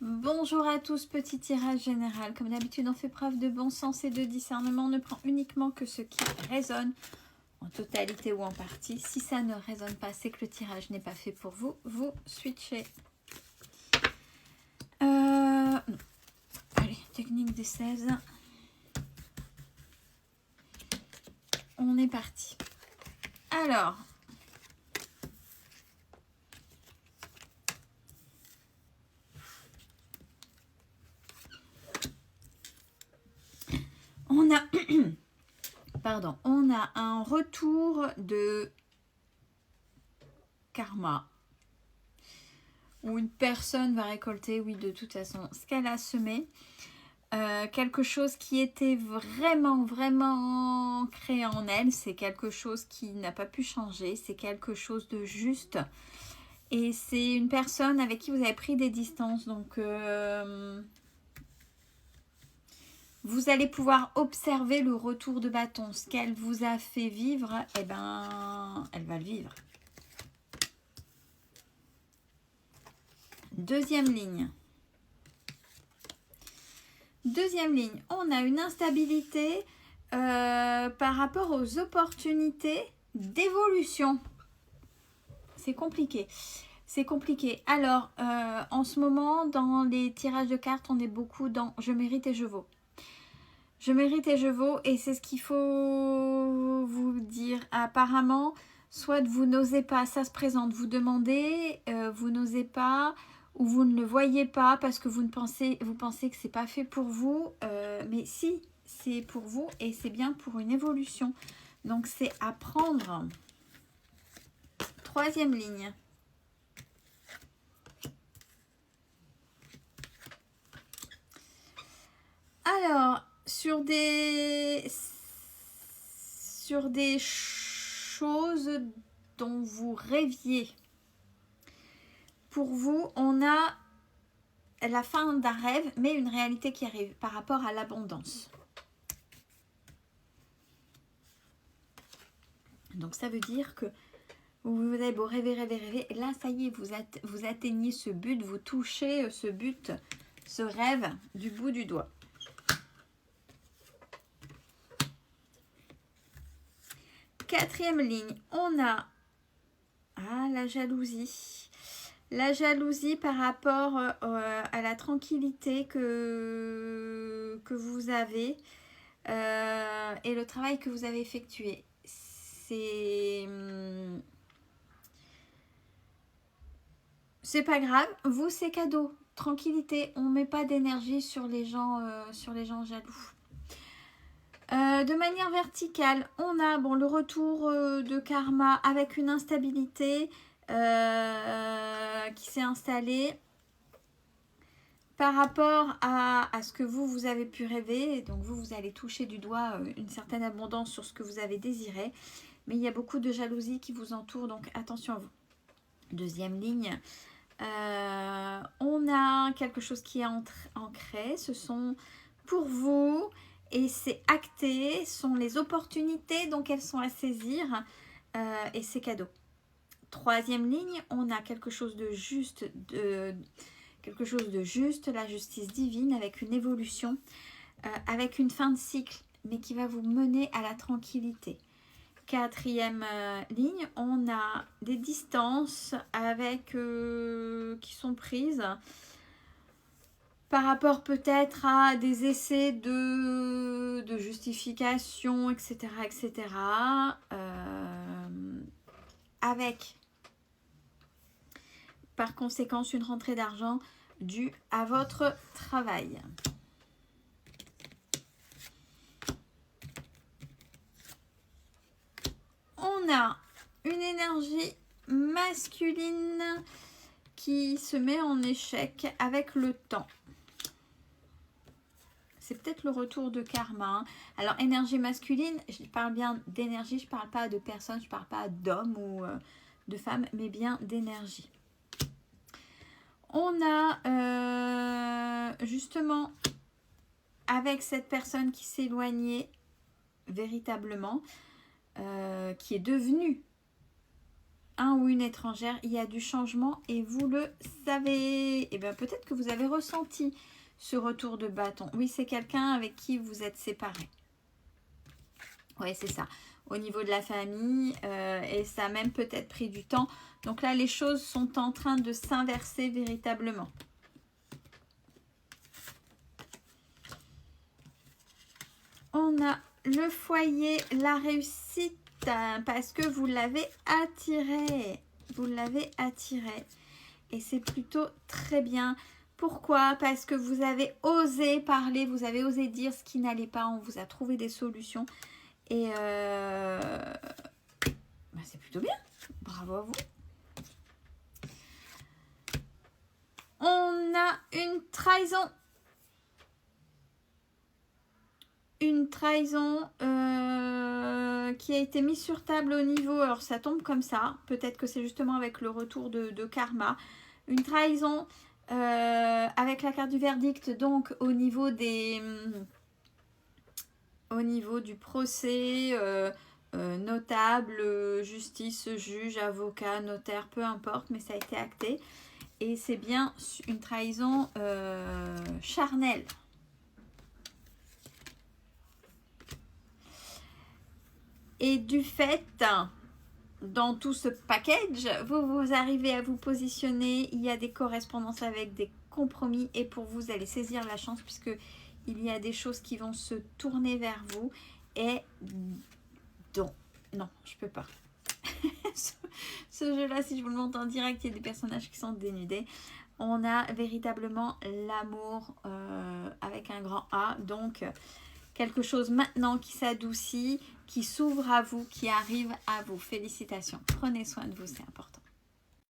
Bonjour à tous, petit tirage général. Comme d'habitude, on fait preuve de bon sens et de discernement. On ne prend uniquement que ce qui résonne en totalité ou en partie. Si ça ne résonne pas, c'est que le tirage n'est pas fait pour vous. Vous switchez. Allez, technique des 16. On est parti. Alors, on a, pardon, on a un retour de karma où une personne va récolter, oui, de toute façon, ce qu'elle a semé. Quelque chose qui était vraiment créé en elle, c'est quelque chose qui n'a pas pu changer, c'est quelque chose de juste. Et c'est une personne avec qui vous avez pris des distances, donc vous allez pouvoir observer le retour de bâton. Ce qu'elle vous a fait vivre, eh ben, elle va le vivre. Deuxième ligne. Deuxième ligne, on a une instabilité par rapport aux opportunités d'évolution. C'est compliqué. C'est compliqué. Alors, en ce moment, dans les tirages de cartes, on est beaucoup dans « je mérite et je vaux ». Je mérite et je vaux, et c'est ce qu'il faut vous dire. Apparemment, soit vous n'osez pas, ça se présente, vous demandez, vous n'osez pas, ou vous ne le voyez pas parce que vous pensez que c'est pas fait pour vous, mais si, c'est pour vous et c'est bien pour une évolution. Donc c'est apprendre. Troisième ligne. Alors, sur des choses dont vous rêviez, pour vous, on a la fin d'un rêve, mais une réalité qui arrive par rapport à l'abondance. Donc ça veut dire que vous avez beau rêver, et là ça y est, vous atteignez ce but, vous touchez ce but, ce rêve du bout du doigt. Quatrième ligne, on a la jalousie. La jalousie par rapport à la tranquillité que vous avez et le travail que vous avez effectué. C'est pas grave, vous c'est cadeau. Tranquillité, on ne met pas d'énergie sur les gens jaloux. De manière verticale, on a le retour de karma avec une instabilité qui s'est installée par rapport à ce que vous avez pu rêver. Et donc vous allez toucher du doigt une certaine abondance sur ce que vous avez désiré. Mais il y a beaucoup de jalousie qui vous entoure, donc attention à vous. Deuxième ligne, on a quelque chose qui est ancré. Ce sont pour vous... Et c'est acté, sont les opportunités, donc elles sont à saisir et c'est cadeau. Troisième ligne, on a quelque chose de juste, la justice divine avec une évolution, avec une fin de cycle, mais qui va vous mener à la tranquillité. Quatrième ligne, on a des distances avec qui sont prises par rapport peut-être à des essais de justification, etc. Avec, par conséquence, une rentrée d'argent due à votre travail. On a une énergie masculine qui se met en échec avec le temps. C'est peut-être le retour de karma. Alors, énergie masculine, je parle bien d'énergie, je ne parle pas de personne, je ne parle pas d'homme ou de femme, mais bien d'énergie. On a justement, avec cette personne qui s'éloignait véritablement, qui est devenue un ou une étrangère, il y a du changement et vous le savez. Et bien peut-être que vous avez ressenti ce retour de bâton. Oui, c'est quelqu'un avec qui vous êtes séparés. Oui, c'est ça. Au niveau de la famille, et ça a même peut-être pris du temps. Donc là, les choses sont en train de s'inverser véritablement. On a le foyer, la réussite, parce que vous l'avez attiré. Vous l'avez attiré. Et c'est plutôt très bien. Pourquoi? Parce que vous avez osé parler, vous avez osé dire ce qui n'allait pas. On vous a trouvé des solutions. Et c'est plutôt bien. Bravo à vous. On a une trahison. Une trahison qui a été mise sur table au niveau... Alors ça tombe comme ça. Peut-être que c'est justement avec le retour de karma. Une trahison avec la carte du verdict. Donc au niveau des... au niveau du procès... notable, justice, juge, avocat, notaire, peu importe, mais ça a été acté. Et c'est bien une trahison charnelle. Et du fait, dans tout ce package, vous arrivez à vous positionner. Il y a des correspondances avec des compromis. Et pour vous, vous allez saisir la chance puisque il y a des choses qui vont se tourner vers vous. Et donc, non, je peux pas. Ce jeu-là, si je vous le montre en direct, il y a des personnages qui sont dénudés. On a véritablement l'amour avec un grand A. Donc, quelque chose maintenant qui s'adoucit, qui s'ouvre à vous, qui arrive à vous. Félicitations. Prenez soin de vous, c'est important.